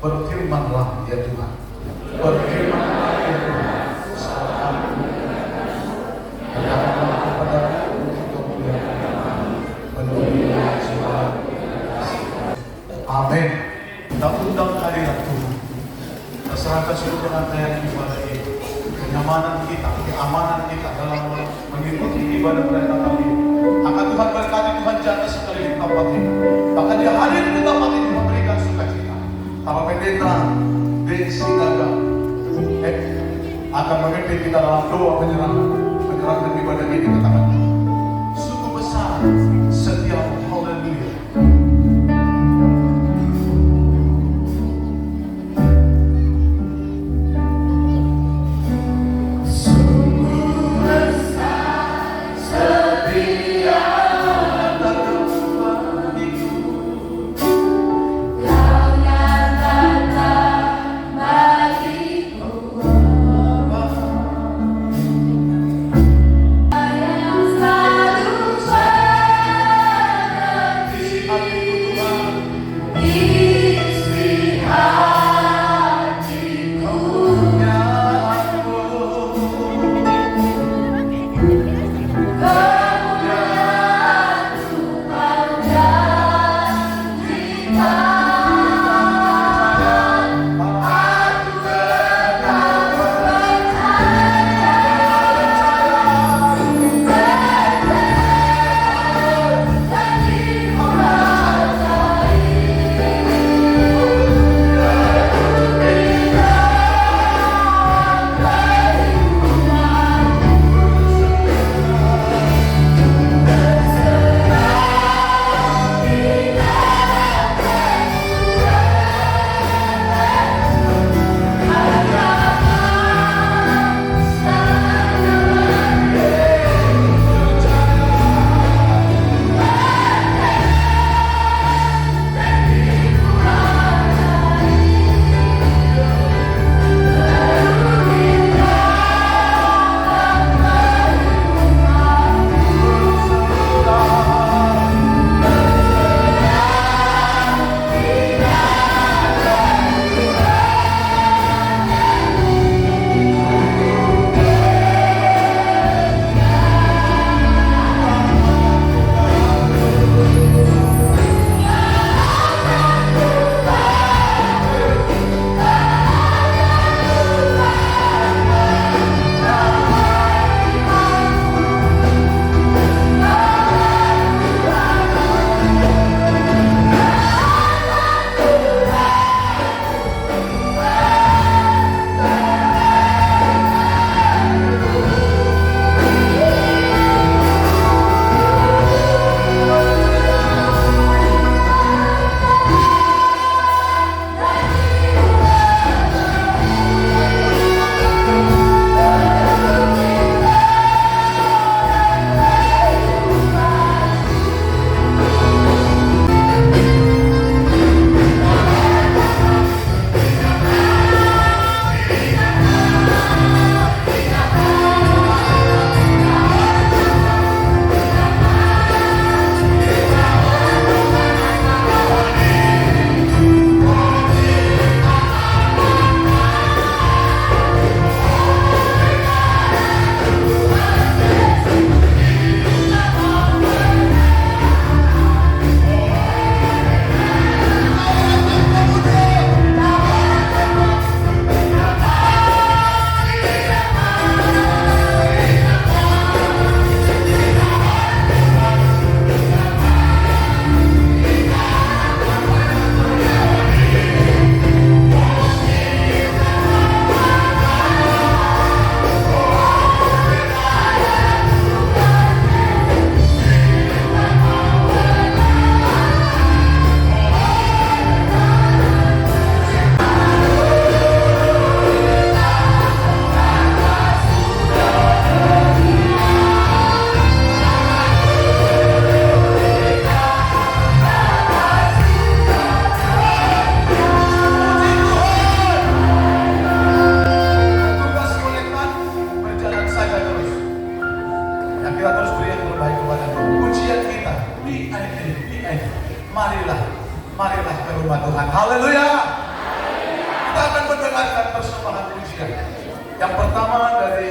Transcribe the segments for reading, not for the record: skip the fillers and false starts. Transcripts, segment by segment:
Berfirmanlah ya Tuhan, berfirmanlah ya Tuhan, katakanlah kepadaku untuk kemuliaan penuhnya jiwa. Amin. Kita undang hadirat Tuhan, kita serahkan seluruh rangkaian ibadah ini, kenyamanan kita, keamanan kita dalam mengikuti ibadah mereka kali ini. Akan Tuhan berkati, Tuhan jaga sekali di tempat ini, bahkan dia hadir di tempat ini memberikan sukacita. Bapak Pendeta Desi Gaga akan memimpin kita dalam doa penyerahan ibadah ini. Katakan, sungguh besar setiap haleluya. mendengarkan persembahan pujian. Yang pertama dari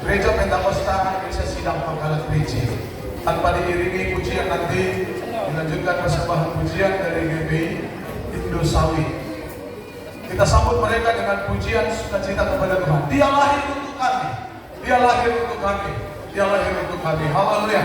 Gereja Pentakosta Indonesia Sidang Pangkalan Peci. Tanpa diiringi pujian nanti dilanjutkan persembahan pujian dari GBI Indosawi. Kita sambut mereka dengan pujian sukacita kepada Tuhan. Dia lahir untuk kami. Dia lahir untuk kami. Dia lahir untuk kami. Haleluya.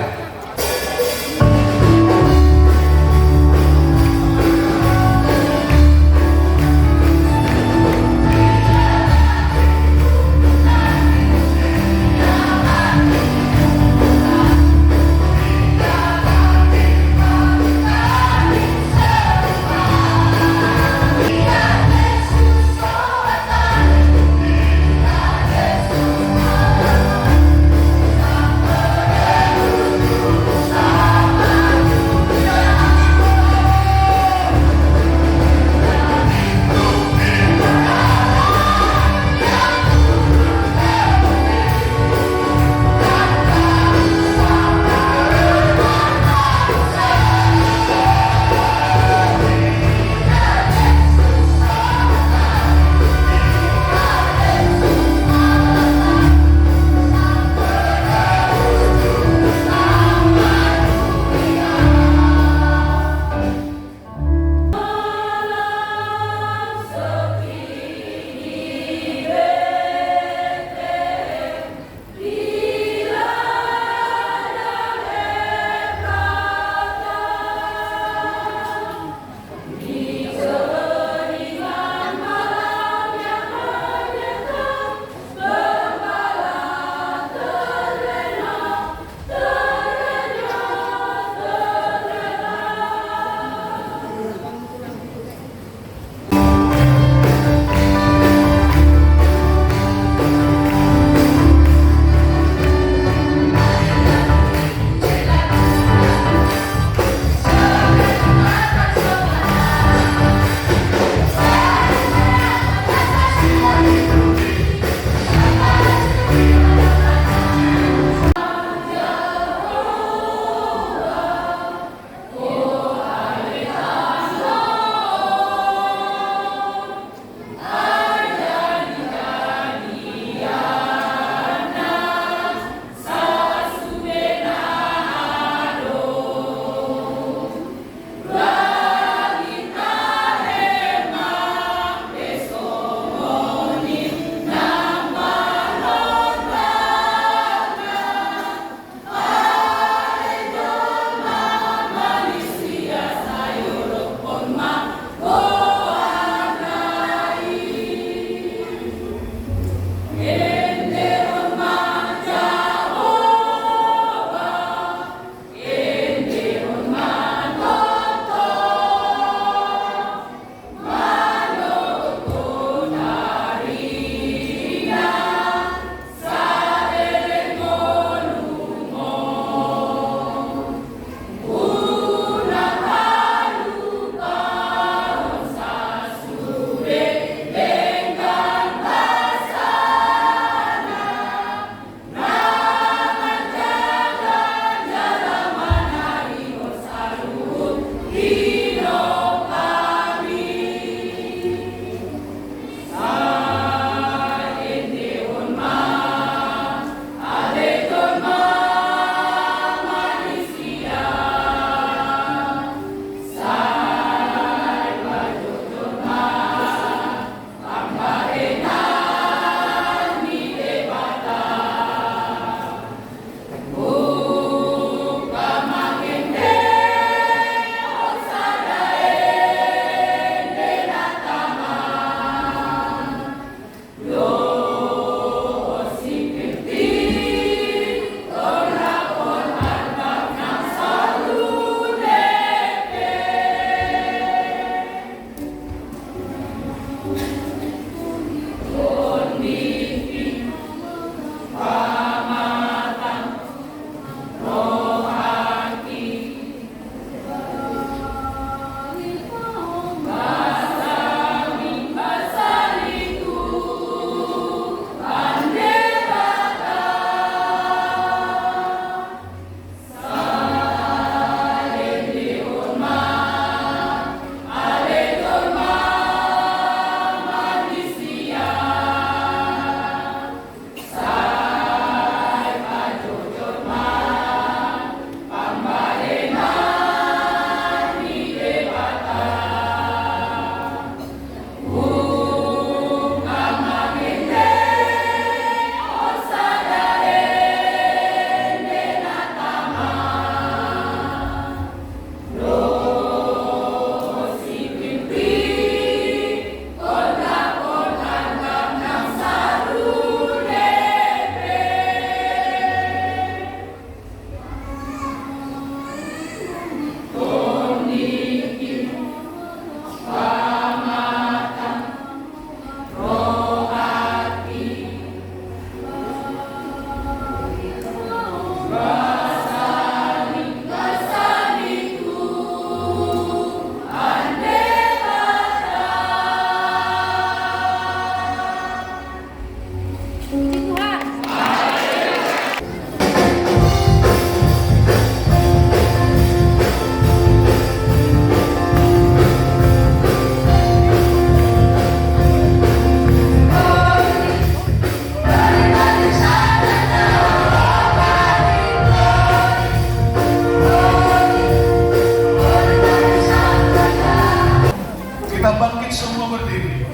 Kita bangkit semua berdiri.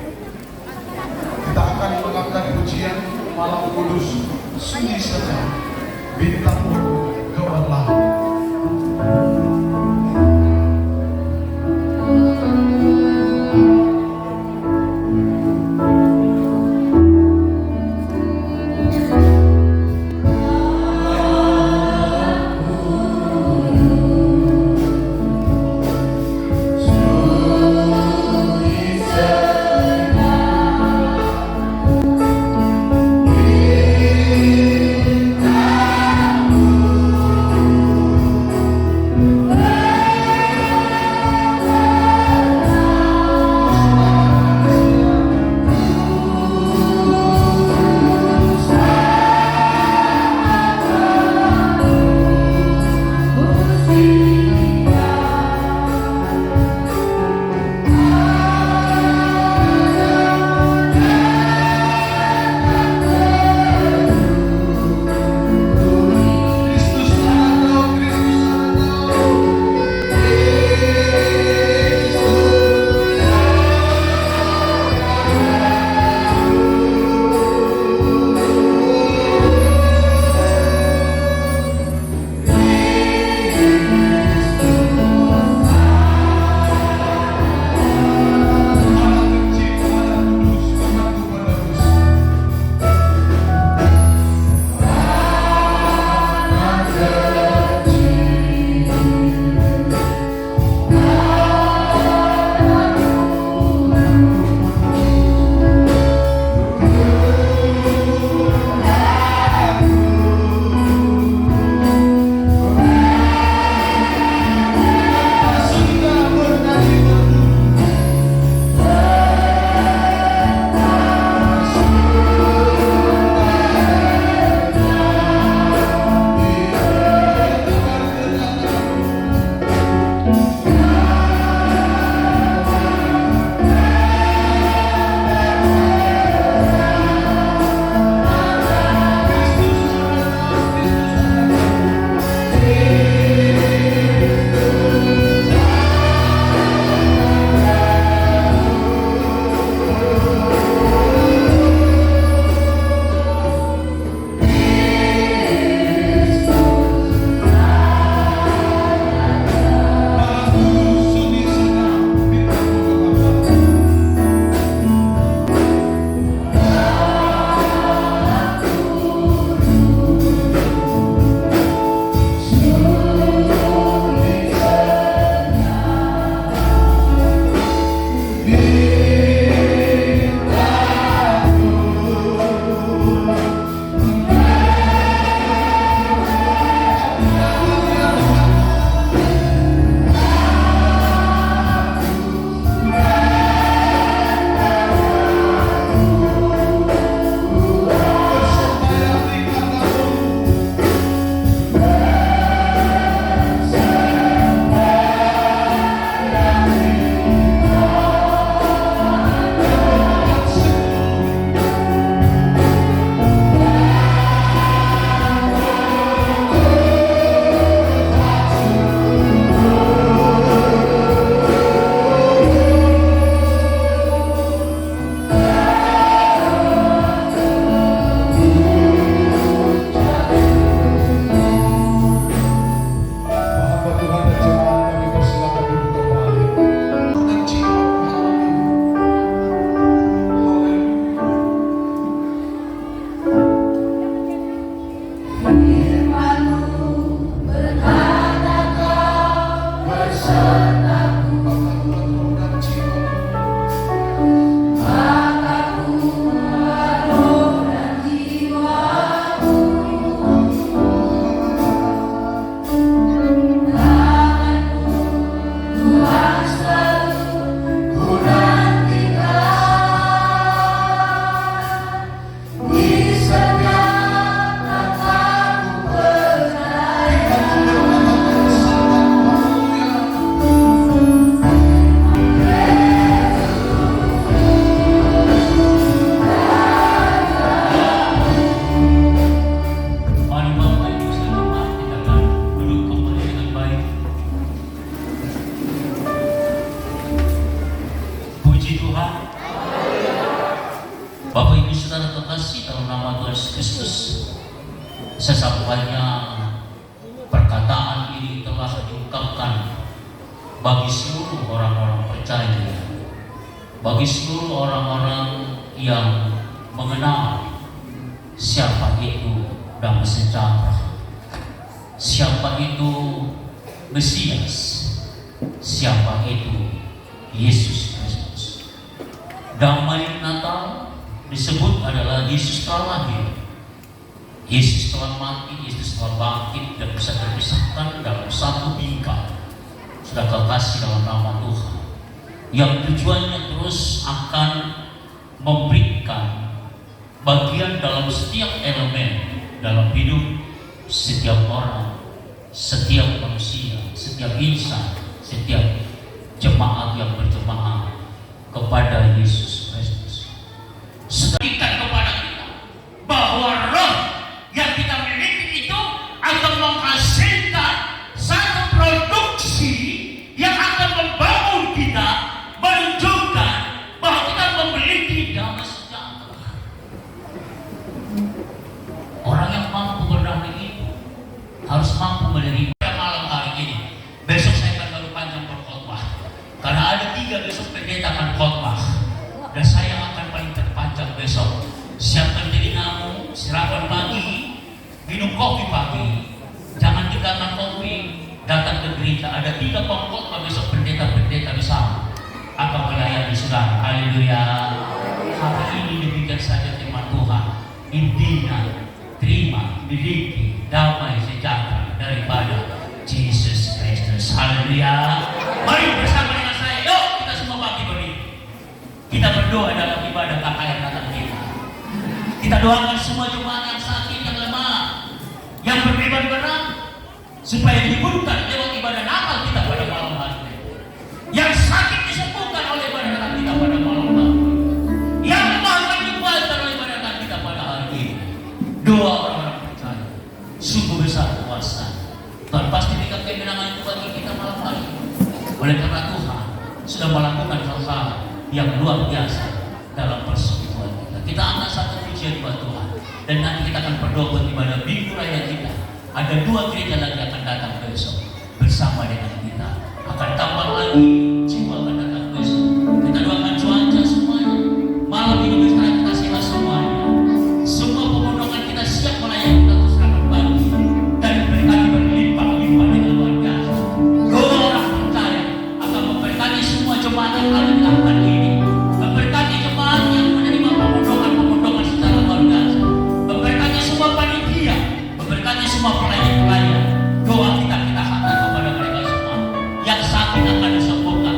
Kita akan mengangkat pujian malam kudus. Sunyi saja bintangmu gemerlap. Puji Tuhan. Bapak Ibu Saudara terkasih, dalam nama Tuhan Yesus Kristus, sesampainya perkataan ini telah diungkapkan bagi seluruh orang-orang percaya, bagi seluruh orang-orang yang mengenal siapa itu Damai Sejahtera, siapa itu Mesias, siapa itu Yesus Kristus. Damai Natal disebut adalah Yesus telah lahir, Yesus telah mati, Yesus telah bangkit dan bisa terpisahkan dalam satu bingkai. Sudah kekasih dalam nama Tuhan, yang tujuannya terus akan memberikan bagian dalam setiap elemen dalam hidup setiap orang, setiap manusia, setiap insan, setiap jemaat yang berjemaah kepada Yesus Kristus. Sebutkan kepada kita bahwa roh yang kita miliki itu akan menghasilkan satu produksi yang akan membangun kita, menunjukkan bahwa kita memiliki damai sejahtera. Orang yang mampu berdamai itu harus mampu menerima. Malam hari ini, besok saya akan baru panjang berkhotbah, karena ada 3 besok pendeta akan khotbah, dan saya akan paling terpanjang besok. Siapkan telingamu, sirapan pagi, minum kopi pagi, jangan tinggalkan kopi, datang ke gereja. Ada 3 pengkhotbah besok, pendeta-pendeta di sana akan melayani saudara. Haleluya. Hari ini demikian saja firman Tuhan. Intinya, terima, miliki damai sejahtera daripada Yesus Kristus. Haleluya. Mari bersama dengan saya, yuk kita semua bangkit berdiri. Kita berdoa dalam ibadah KKR Natal kita. Kita doakan semua jemaat yang sakit, yang lemah, yang beribadah berat, supaya dibutuhkan lewat ibadah Natal kita pada malam hari ini. Yang sakit disembuhkan oleh ibadah Natal kita pada malam hari ini. Yang lemah akan dikuatkan oleh ibadah Natal kita pada hari ini. Doa orang-orang percaya sungguh besar kuasa. Tuhan pasti berikan kemenangan itu bagi kita malam hari ini. Oleh karena Tuhan sudah melakukan hal-hal yang luar biasa dalam persekutuan kita. Kita angkat satu pujian buat Tuhan, dan nanti kita akan berdoa buat ibadah Minggu Raya kita. Ada 2 gereja lagi akan datang besok bersama dengan kita. Akan tambah lagi jiwa akan datang besok. Kita doakan cuaca semuanya. Malam ini bisa kita simak semuanya. Semua pemotongan kita siap melayani kita terus akan bagi dan berkati berlimpah-limpah dengan luar biasa. Doa orang percaya akan memberkati semua jemaat yang ada di lakukan ini. Memberkati jemaat yang menerima pemotongan secara luar biasa. Memberkati semua panitia, memberkati semua pelayan-pelayan. Doa kita hantar kepada mereka semua. Yang sakit akan disembuhkan,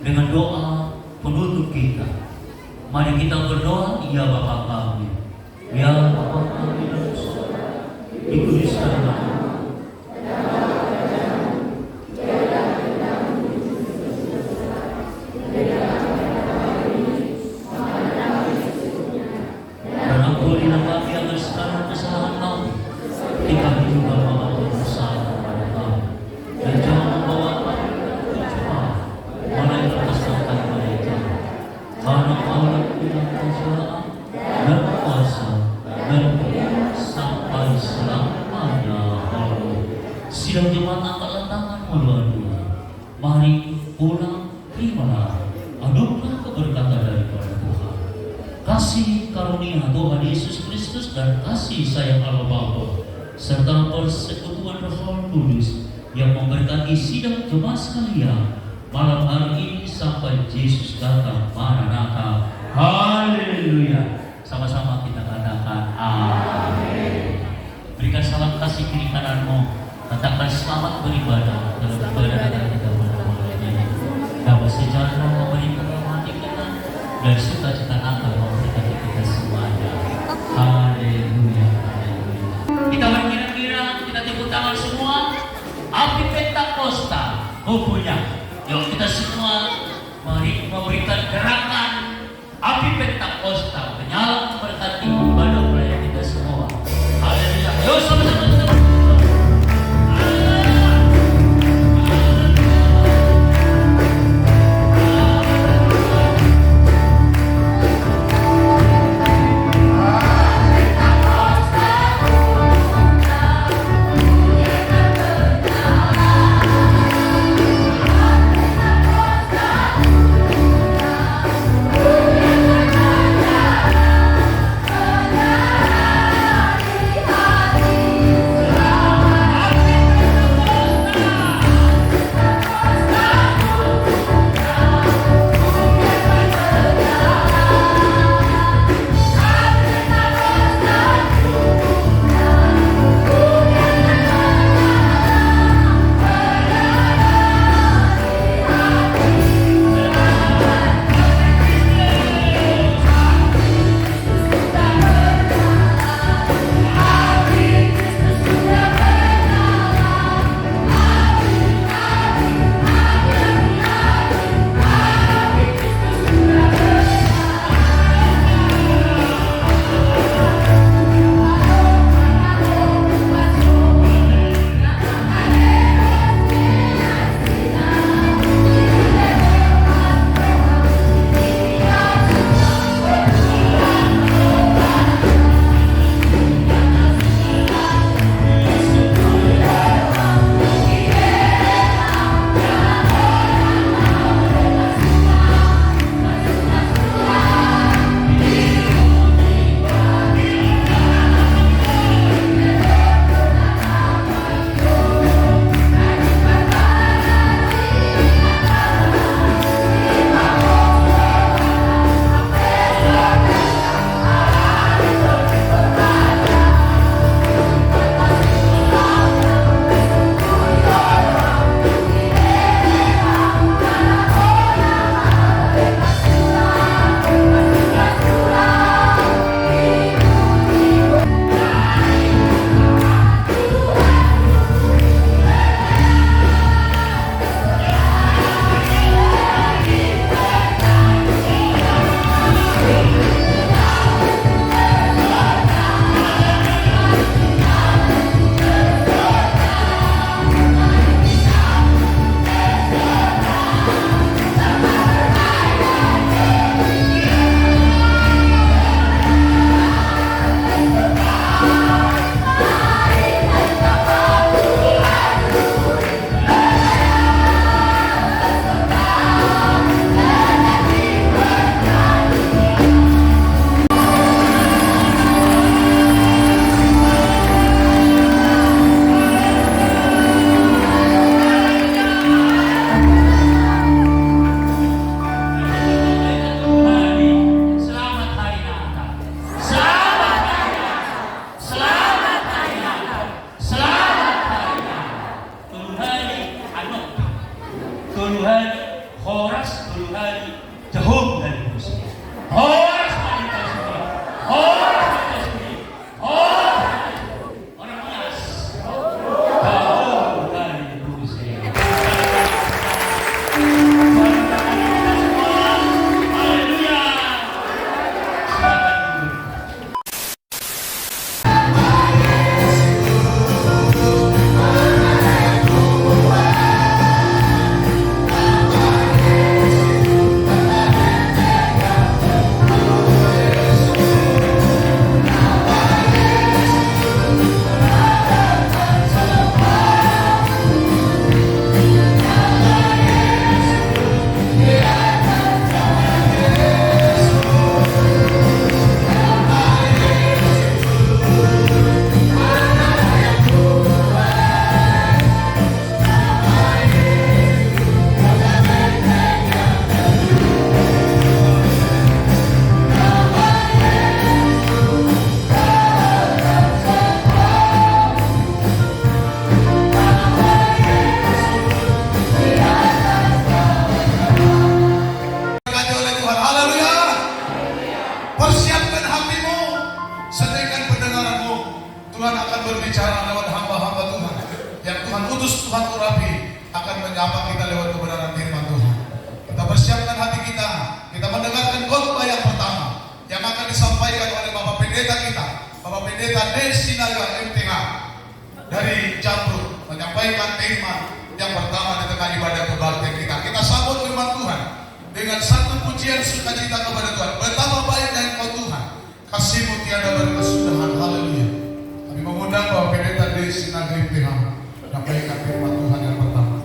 dengan doa penutup kita. Mari kita berdoa, ya Bapa kami, ya Bapa kami dalam surga, dikuduskanlah namamu. Dan ampunilah kami agar segala kesalahan kami, seperti kami juga mengampuni kesalahan kepada kami. Dan jangan membawa kami kepada pencobaan, melainkan lepaskan kami dari jahat. Karena Kau yang kerajaan dan kuasa dan kemuliaan sampai selamanya. Amin. Sidang jemaat, angkatlah tanganmu dua-dua. Mari pulang, terimalah anugerah keberkatan daripada Tuhan. Kasih karunia Tuhan Yesus Kristus dan kasih sayang Allah Bapa serta persekutuan Roh Kudus yang memberkati sidang jemaat sekalian malam hari ini sampai Yesus datang. Maranatha. Haleluya. Sama-sama kita katakan amin. Berikan salam kasih kiri kananmu. Katakan selamat beribadah dalam ibadah kita berdoa ini. Dapat sejahtera memberikan hati kita dan sukacita Natal memberkati kita semuanya. Haleluya. Haleluya. Kita berkira-kira, kita tepuk tangan semua. Api Pentakosta punya. Yuk kita semua mari memberikan gerakan api Pentakosta menyala memberkati ibadah pelayan kita semua. Haleluya. Yuk sama-sama. Horas tulungan jahum dari Rusia. Horas wanita semua. Horas wanita semua. Horas orang mas. Jahum dari Rusia. Haleluya. Silakan duduk. Diberkati oleh Tuhan. Haleluya. Persiapkan hatimu, sediakan pendengaranmu. Tuhan akan berbicara lewat hamba-hamba Tuhan yang Tuhan utus, Tuhan urapi, akan menyapa kita lewat kebenaran firman Tuhan. Kita persiapkan hati kita. Kita mendengarkan khotbah yang pertama yang akan disampaikan oleh Bapak Pendeta kita, Bapak Pendeta Desinaga MTH dari Jamrut, menyampaikan firman yang pertama di tengah ibadah kebaktian kita. Kita sambut firman Tuhan dengan satu pujian sukacita kepada Tuhan. Betapa baiknya Engkau Tuhan, kasih-Mu tiada berkesudahan. Haleluya. Kami mengundang Bapak Pendeta Desinaga MTH menyampaikan firman Tuhan yang pertama.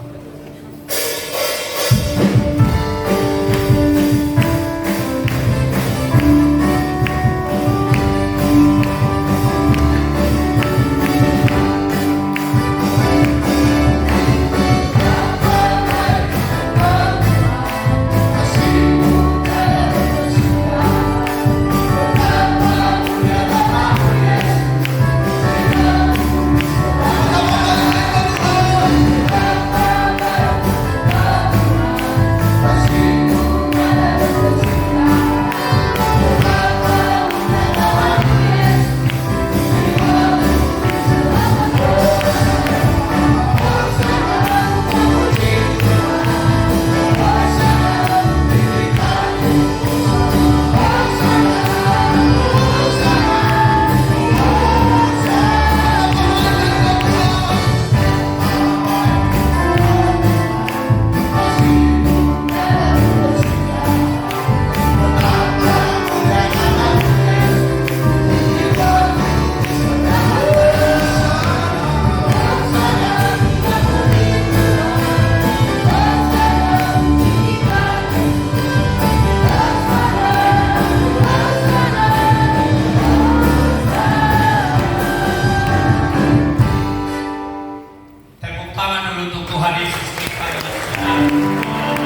Tepuk tangan dulu untuk Tuhan Yesus kita yang benar.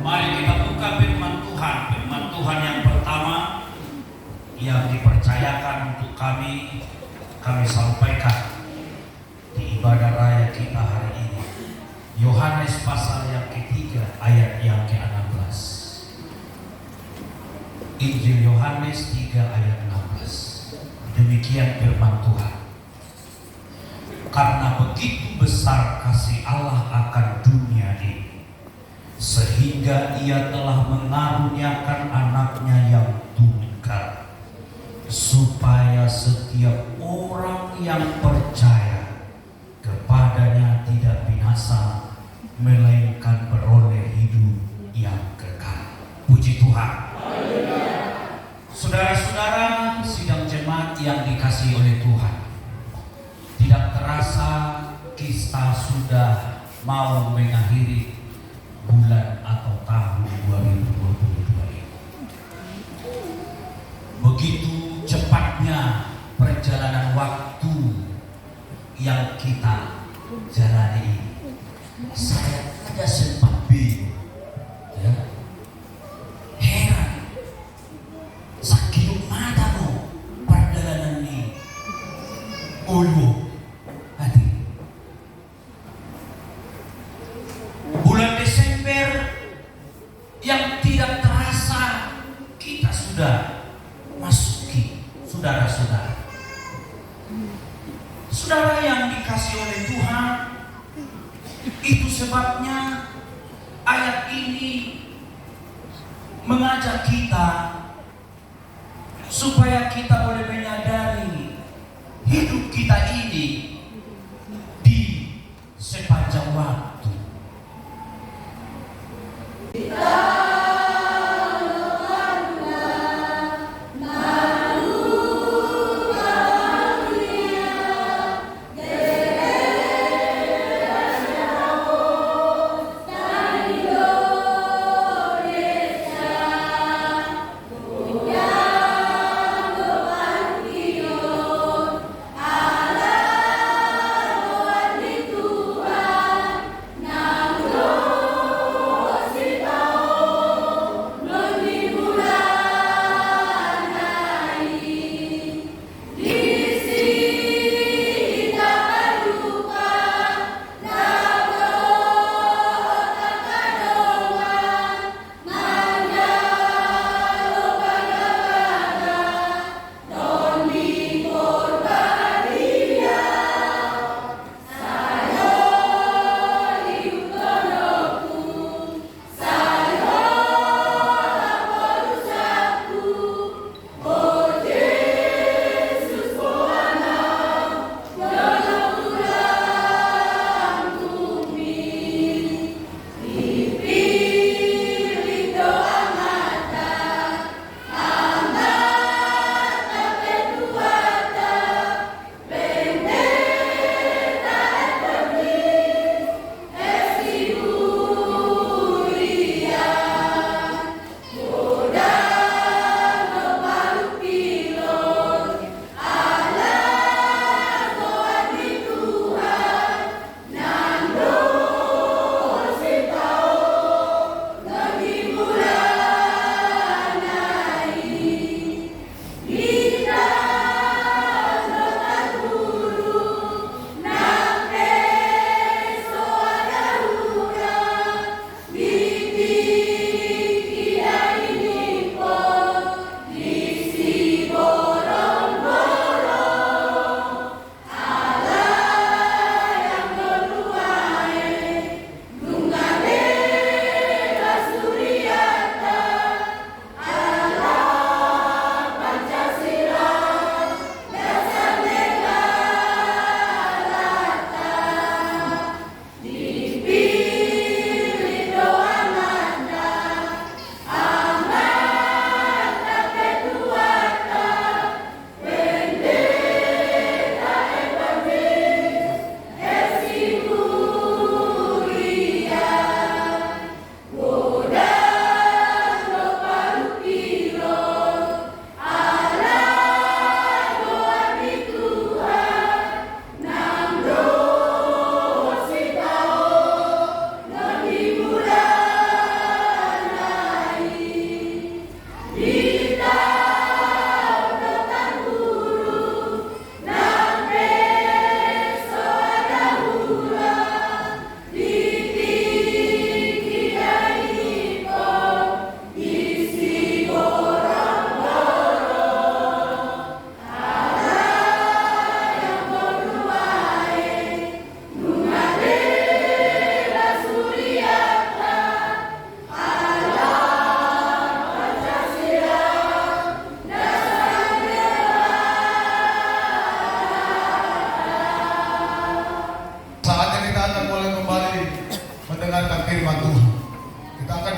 Mari kita buka firman Tuhan. Firman Tuhan yang pertama yang dipercayakan untuk kami sampaikan di ibadah raya kita hari ini. Yohanes pasal yang ketiga ayat yang ke-16. Injil Yohanes 3 ayat 16. Demikian firman Tuhan. Karena begitu besar kasih Allah akan dunia ini, sehingga Ia telah mengaruniakan anaknya yang tunggal, supaya setiap orang yang percaya kepadanya tidak binasa, melainkan beroleh hidup yang kekal. Puji Tuhan. Saudara-saudara sidang jemaat yang dikasihi oleh Tuhan, tidak terasa kita sudah mau mengakhiri bulan atau tahun 2022 ini. Begitu cepatnya perjalanan waktu yang kita jalani ini. Saya ada sempat bingung, ya. Heran, sakit mata mo perjalanan ini. Ulu hati. Bulan yang tidak terasa kita sudah masuki, saudara-saudara. Saudara yang dikasih oleh Tuhan, itu sebabnya ayat ini mengajak kita supaya kita boleh menyadari hidup kita ini di sepanjang waktu.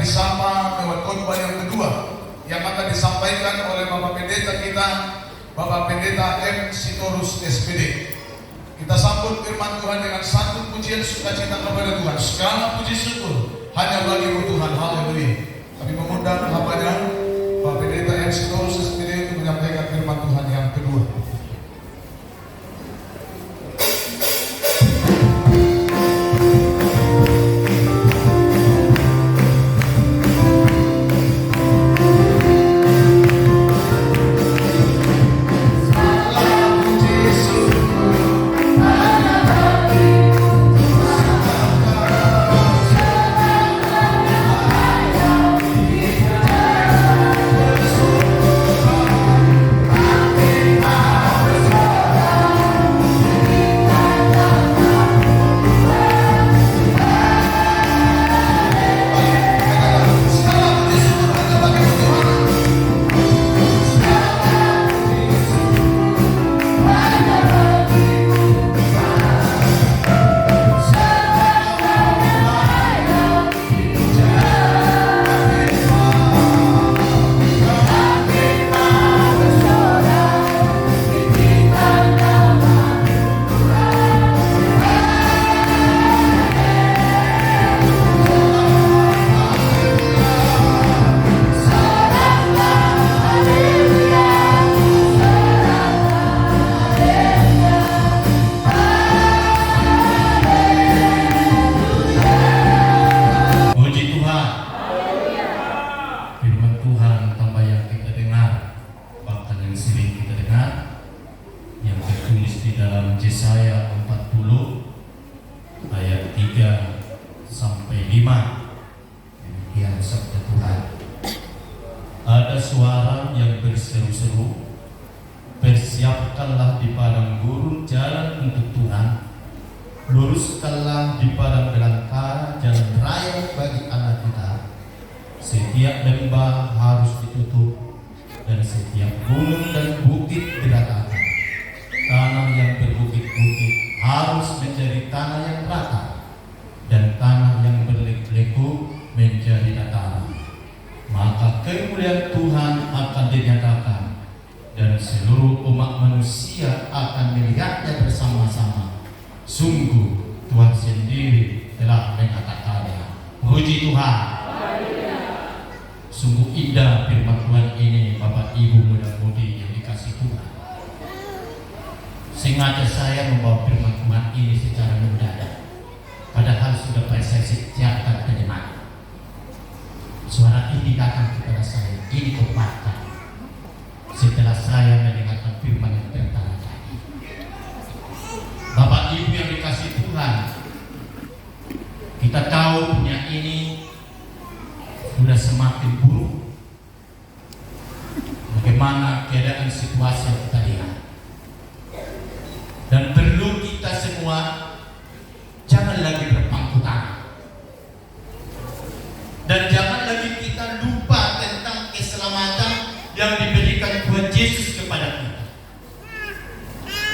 disapa lewat khotbah yang kedua yang akan disampaikan oleh Bapak Pendeta kita, Bapak Pendeta M. Sitorus SPD. Kita sambut firman Tuhan dengan satu pujian sukacita kepada Tuhan. Segala puji syukur hanya bagi Tuhan. Haleluya. Kami mengundang hambanya Bapak Pendeta M. Sitorus SPD untuk menyampaikan firman Tuhan yang kedua. Hallelujah. beriman. Demikian sabda Tuhan. Ada suara yang berseru-seru, bersiapkanlah di padang gurun jalan untuk Tuhan, luruskanlah di padang belantara jalan raya bagi Allah kita. Setiap lembah harus ditutup dan setiap gunung dan bukit diratakan. Tanah yang berbukit-bukit harus menjadi tanah yang rata, dan tanah yang berliku-liku menjadi dataran. Maka kemuliaan Tuhan akan dinyatakan, dan seluruh umat manusia akan melihatnya bersama-sama. Sungguh Tuhan sendiri telah mengatakannya. Puji Tuhan. Sungguh indah firman Tuhan ini, Bapak Ibu muda-mudi yang dikasih Tuhan. Sengaja saya membawa firman Tuhan ini secara mendadak, padahal sudah saya siapkan ke depan. Suara ini datang kepada saya, ini kekuatan. Setelah saya mendengarkan firman yang pertama tadi. Bapak Ibu yang dikasih Tuhan, kita tahu dunia ini sudah semakin buruk. Bagaimana keadaan situasi yang kita lihat. Dan perlu kita semua jangan lagi berpangku tangan. Dan jangan lagi kita lupa tentang keselamatan yang diberikan Tuhan Yesus kepada kita.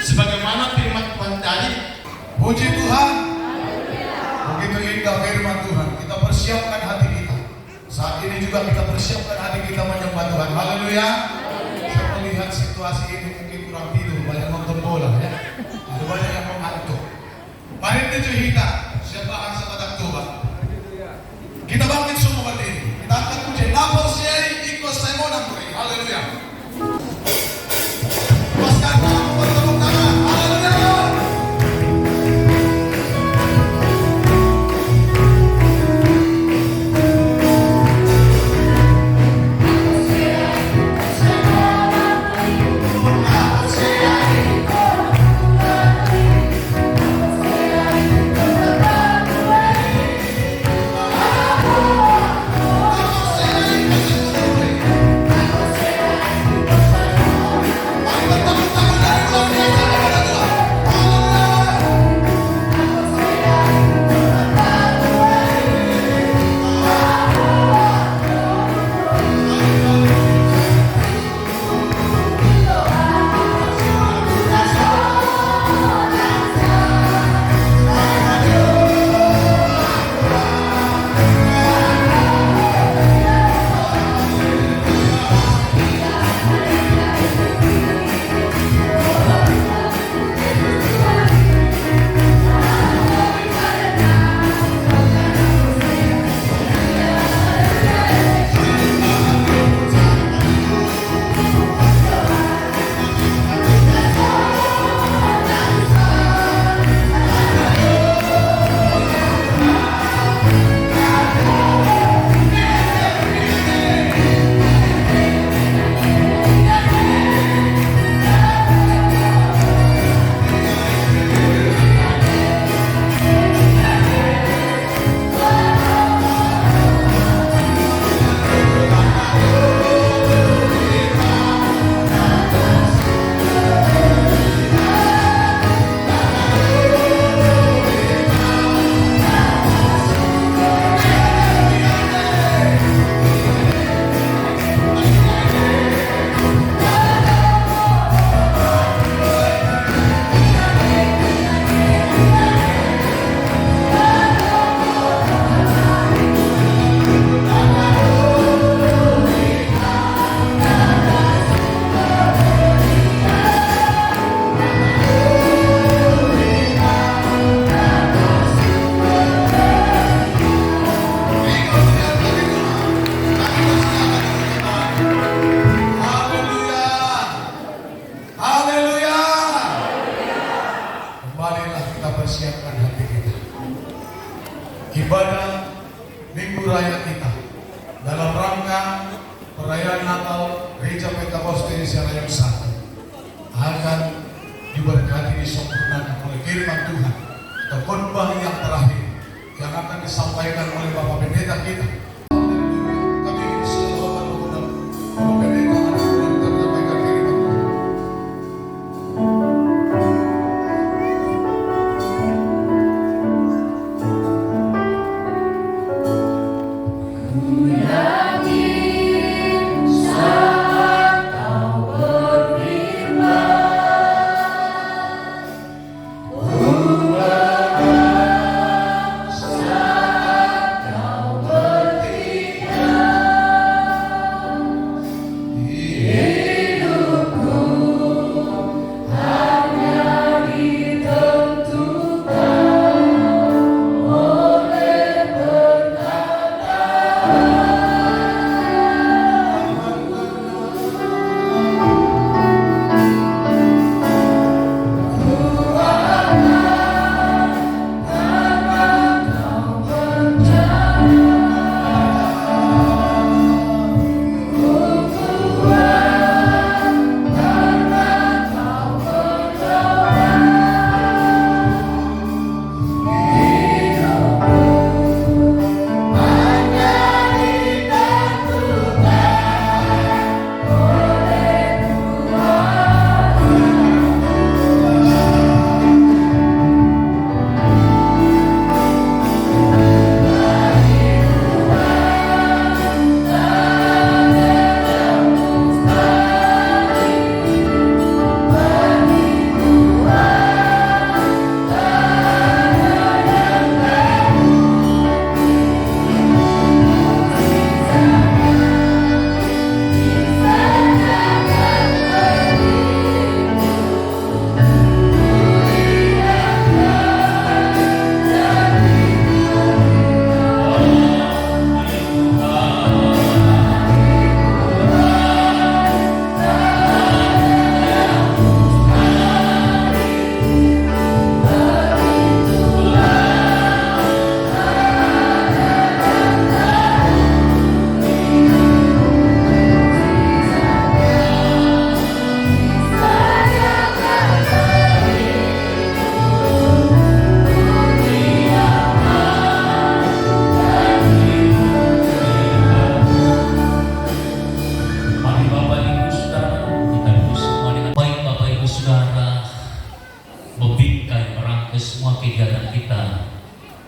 Sebagaimana firman Tuhan tadi, Puji Tuhan. Begitu indah firman Tuhan. Kita persiapkan hati kita. Saat ini juga kita persiapkan hati kita menyembah Tuhan. Haleluya. Saya melihat situasi ini mungkin kurang tidur, banyak nonton bola ya. Ada banyak yang mengantuk. Mari kita kita siapa angsa pada Tuhan. Kita bangkit semua berdiri. Kita akan puji nama siari ikut saya mau nampak. Haleluya. Lepaskan tangan, bertepuk tangan. Haleluya. ibadah Minggu Raya kita dalam rangka perayaan Natal Gereja Pentakosta Indonesia yang satu akan diberkati disempurnakan oleh firman Tuhan atau khotbah yang terakhir yang akan disampaikan oleh Bapak Pendeta kita. Kami selalu mengundang Bapak Pendeta untuk menyampaikan firman Tuhan.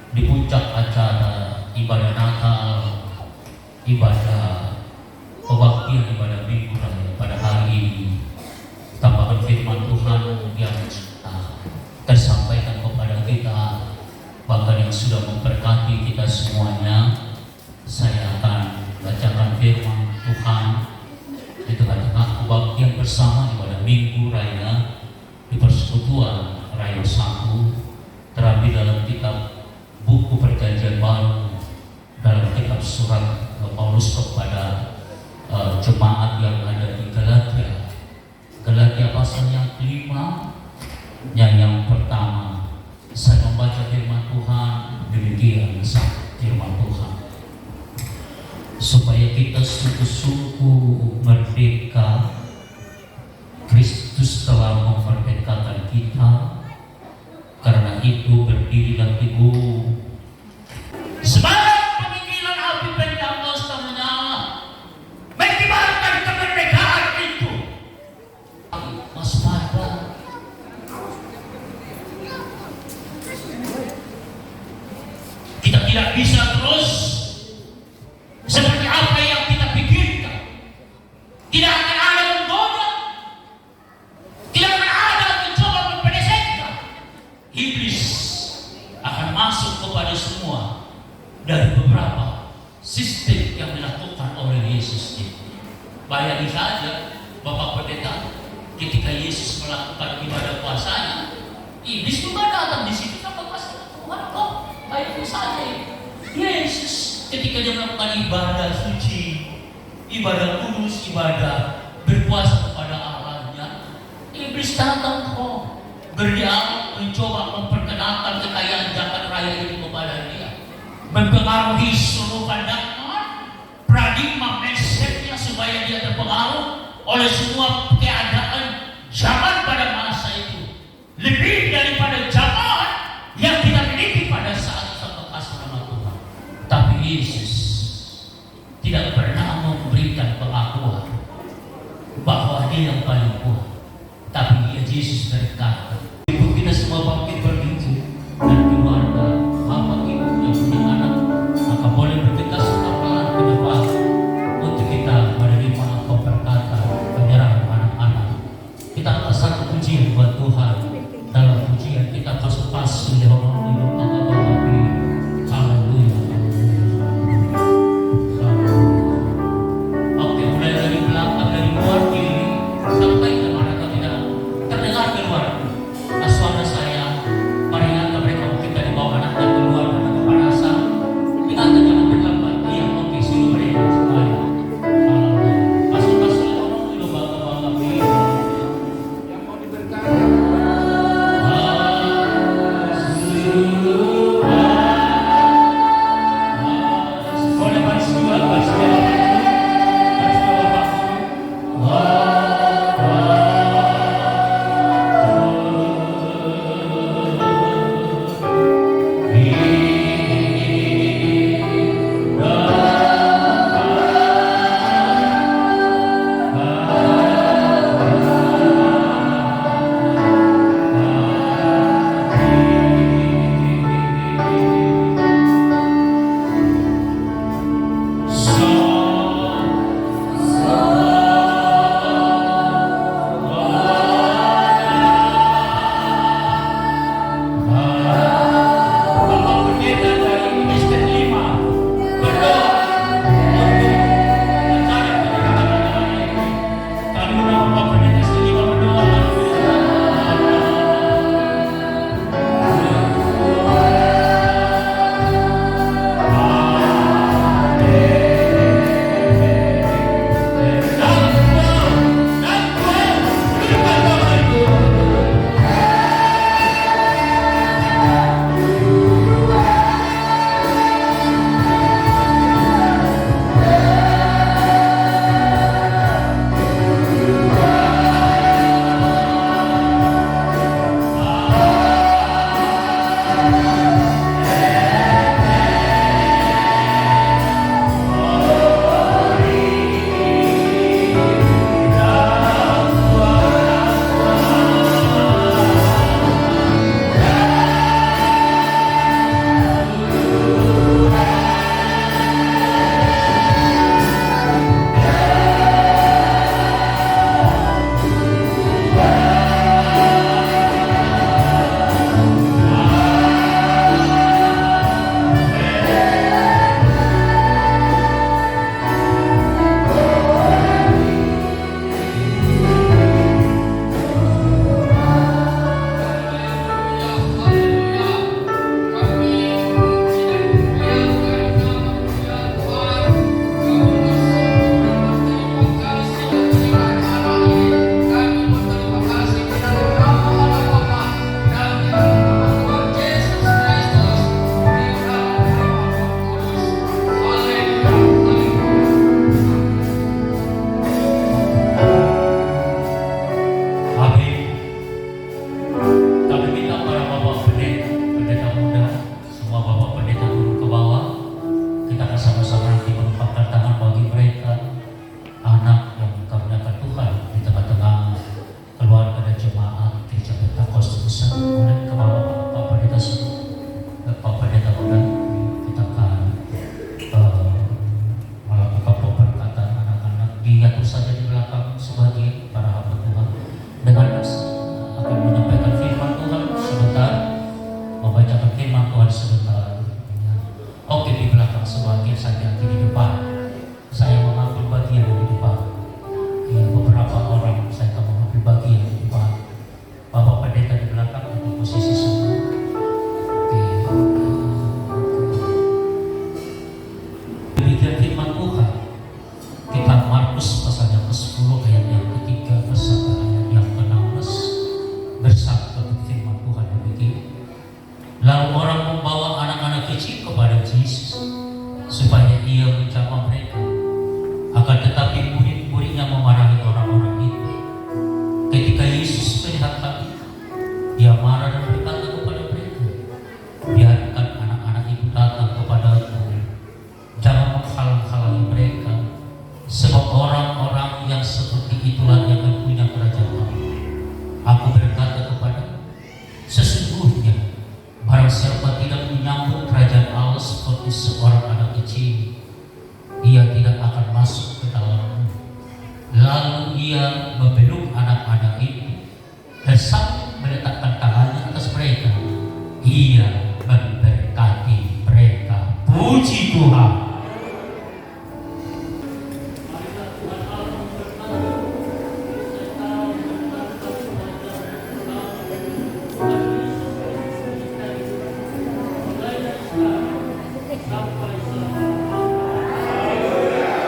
di puncak acara ibadah Natal, ibadah kebaktian, ibadah Minggu Raya pada hari ini, tambahkan firman Tuhan yang tersampaikan kepada kita, bahkan yang sudah memberkati kita semuanya. Saya akan bacakan firman Tuhan di tengah-tengah kebaktian bersama ibadah Minggu Raya di Persekutuan Raya 1, terambil dalam kitab buku Perjanjian Baru, dalam kitab surat Paulus kepada jemaat yang ada di Galatia. Galatia pasal yang kelima, yang pertama. Saya membaca firman Tuhan demikian, firman Tuhan, supaya kita sungguh-sungguh merdeka. Kristus telah memerdekakan kita, karena itu berdirilah teguh. Semangat panggilan api Pentekoste menyala, mengibarkan kemerdekaan itu. Waspada. Kita tidak bisa terus seperti apa yang kita pikirkan. Tidak akan ada menggoda, tidak akan ada mencoba mempelesetkan. Iblis akan masuk kepada semua dari beberapa sistem yang dilakukan oleh Yesus itu. Bayangin saja Bapak Pendeta, ketika Yesus melakukan ibadah puasanya, iblis juga datang di situ sama pasal Tuhan kok. Bayangin saja Yesus ketika dia melakukan ibadah suci, ibadah kudus, ibadah berpuasa kepada Allahnya, iblis datang kok, berdialog, mencoba memperkenalkan kekayaan zakat raya ini kepada dia, mempengaruhi seluruh pandangan, paradigma mindsetnya supaya dia terpengaruh oleh semua keadaan zaman pada masa itu, lebih daripada zaman yang kita miliki pada saat sama kasih nama Yesus tidak pernah memberikan pengakuan bahwa dia yang paling kuat, tapi dia Yesus berkata, ibu kita semua bangkit berdiri dan keluarga bapak ibu yang punya anak, maka boleh bergegas pelan ke depan untuk kita menerima pemberkatan penyerahan anak-anak. Kita angkat satu pujian buat Tuhan. Dalam pujian kita pasung-pasung di orang hidup api. Haleluya. Oke, mulai dari belakang, dari luar kiri sampai ke mana kau tidak terdengar keluar. Suara saya peringatkan mereka kita di bawah anak dan keluar karena kepanasan. Ingatkan jangan berlambat. Iya, oke, suruh mereka semuanya. Haleluya. Pasung-pasung di orang hidup api. Yang mau diberkati. Boleh baris dua, baris dua, baris dua, kecil, ia tidak akan masuk ke dalammu. Lalu ia memeluk anak-anak itu dan sambil meletakkan tangannya atas mereka, ia memberkati mereka. Puji Tuhan.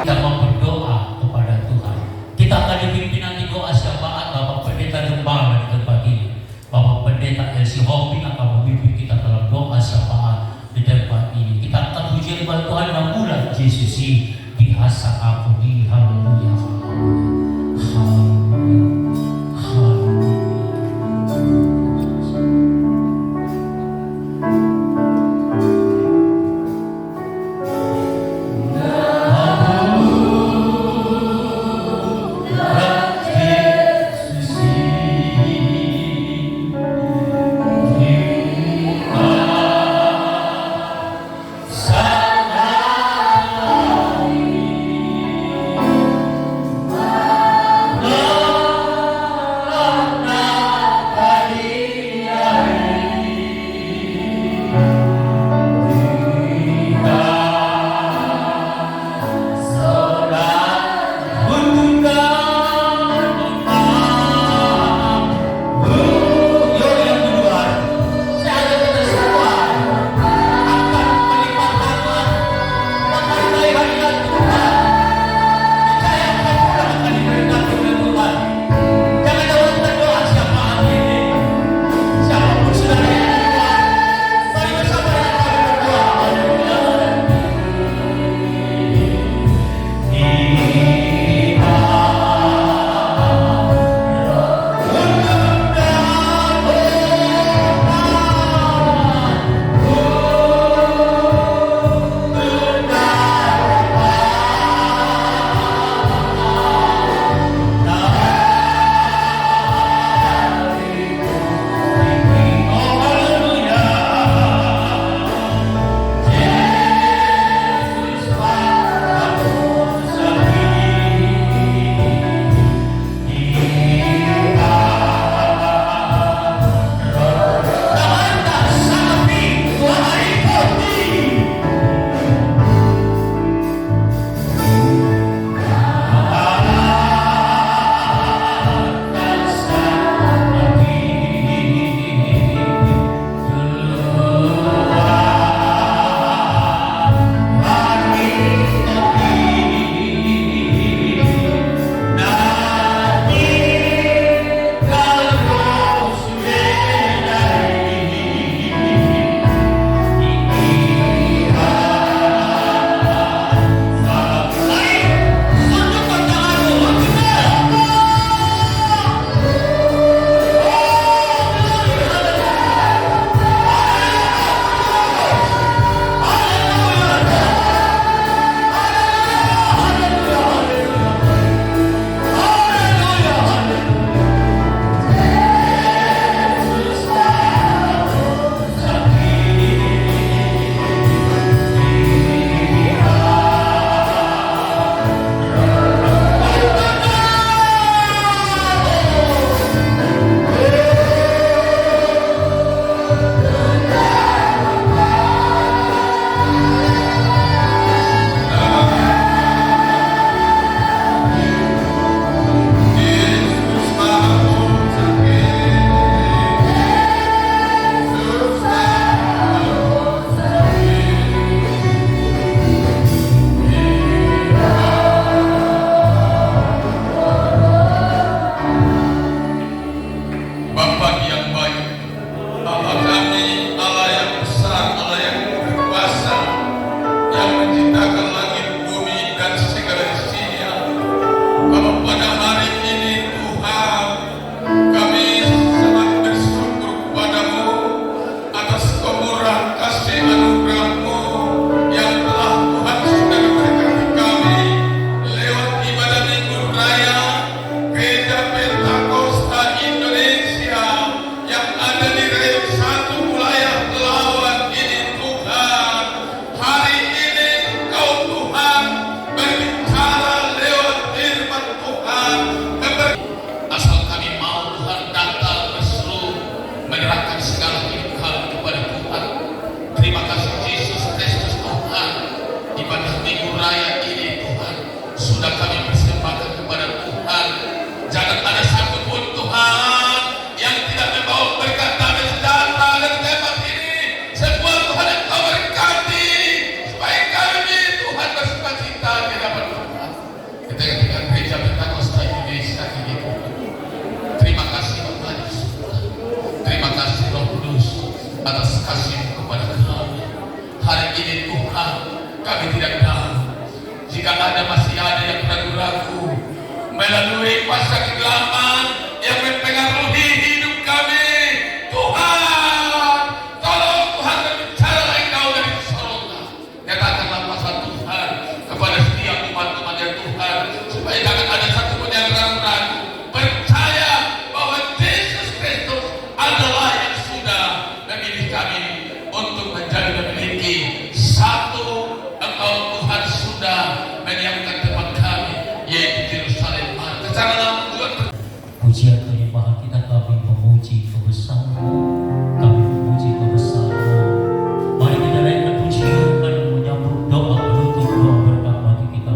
Kita mau berdoa kepada Tuhan. Kita akan dipimpin nanti doa syafaat Bapak Pendeta Gembala di tempat ini. Bapak Pendeta Elsie Hobi akan memimpin kita dalam doa syafaat di tempat ini. Kita akan puji kepada Tuhan yang mulia Yesus dihasa aku di haleluya. Oh raya ini Tuhan sudah kami persembahkan kepada Tuhan. Jangan ada satupun Tuhan yang tidak membawa berkat damai sejahtera dan tempat ini. Semua Tuhan yang Kau berkati supaya kami Tuhan bersukacita di hadapan Tuhan. Kita ketika gereja Pentakosta Indonesia ini Tuhan. Terima kasih Bapak di surga. Terima kasih Roh Kudus atas kasih kepada kami. Hari ini Tuhan, kami tidak tahu jika masih ada yang ragu-ragu melalui masa kegelapan yang mempengaruhi hidup kami. Tuhan, tolong Tuhan berbicara Engkau dari sorga. Nyatakanlah pasal Tuhan kepada setiap umat-umat yang Tuhan, supaya jangan ada satupun yang ragu-ragu. Percaya bahwa Yesus Kristus adalah yang sudah memilih kami untuk menjadi memiliki satu. Engkau Tuhan sudah menyiapkan tempat kami, yaitu Yerusalem. Kesanalah tujuan. Pujian kelimpahan kita, kami memuji kebesaran, kami memuji kebesaran. Mari kita naikkan pujian dan menyambut doa penutup doa berkat bagi kita.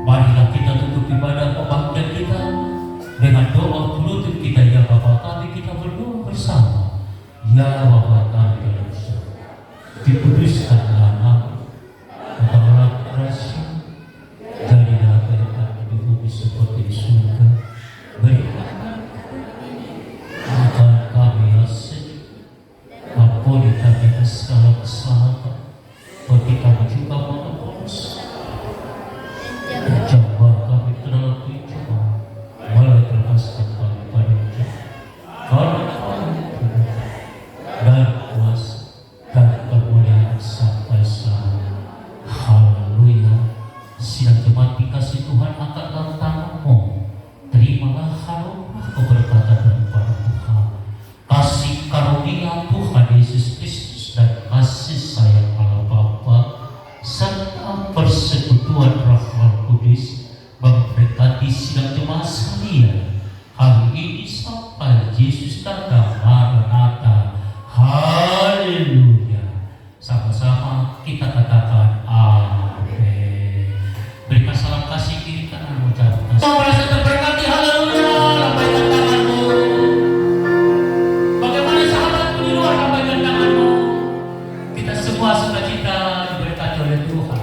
Marilah kita tutup ibadah pembaktian kita dengan doa penutup kita. Ya Bapa kami, kita berdoa bersama. Ya Bapa kami dalam surga, dikuduskanlah namamu, engkaulah kerajaan, jadilah kehendak di bumi seperti di surga. Berikanlah makan kami yang sejuk, ampuni kami segala kesalahan, seperti kami juga mengampuni coba kami terlalu dicoba, malah terpaksa kami pada jahat. Karena kami dan kuasa dan kemuliaan sampai selamanya. Haleluya. Sidang jemaat dikasih Tuhan, angkatlah tanganmu. Terimalah harulah keberkatan daripada Tuhan. Kasih karunia Tuhan Yesus Kristus dan kasih sayang Allah Bapa serta persekutuan Roh Kudus memberkati sidang jemaat sekalian hari ini sampai Yesus datang. Maranatha. Haleluya. Sama-sama kita katakan amin. Berikan salam kasih kiri kanan, ucapkan merasa terberkati. Haleluya. Lambaikan tanganmu. Bagaimana sahabatku di luar, lambaikan tanganmu. Kita semua sukacita diberkati oleh Tuhan.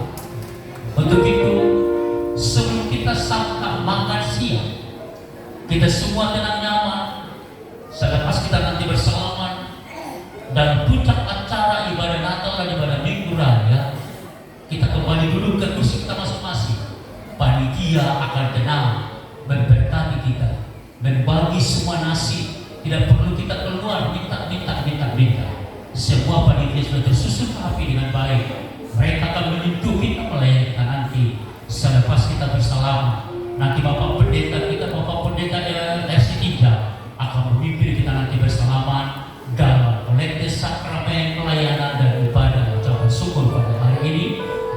Untuk itu, sebelum kita santap makan siang, kita semua tenang nyaman. Selepas kita nanti bersalaman dan puncak acara ibadah Natal dan ibadah Minggu Raya, kita kembali duduk ke kursi kita masing-masing. Panitia akan tenang memberkati kita, membagi semua nasi. Tidak perlu kita keluar minta. Semua panitia sudah tersusun rapi dengan baik. Mereka akan menyentuh kita, melayani kita nanti. Selepas kita bersalaman, nanti Bapak Pendeta kita, Bapak Pendeta RC3 akan memimpin kita nanti bersalaman dalam kolekte sakramen pelayanan dan ibadah ucapan syukur pada hari ini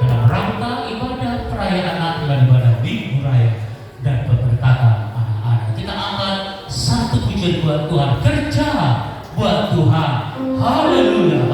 dalam rangka ibadah perayaan Natal dan ibadah Minggu Raya dan pemberkatan anak-anak. Kita angkat satu pujian buat Tuhan, kerja buat Tuhan. Haleluya.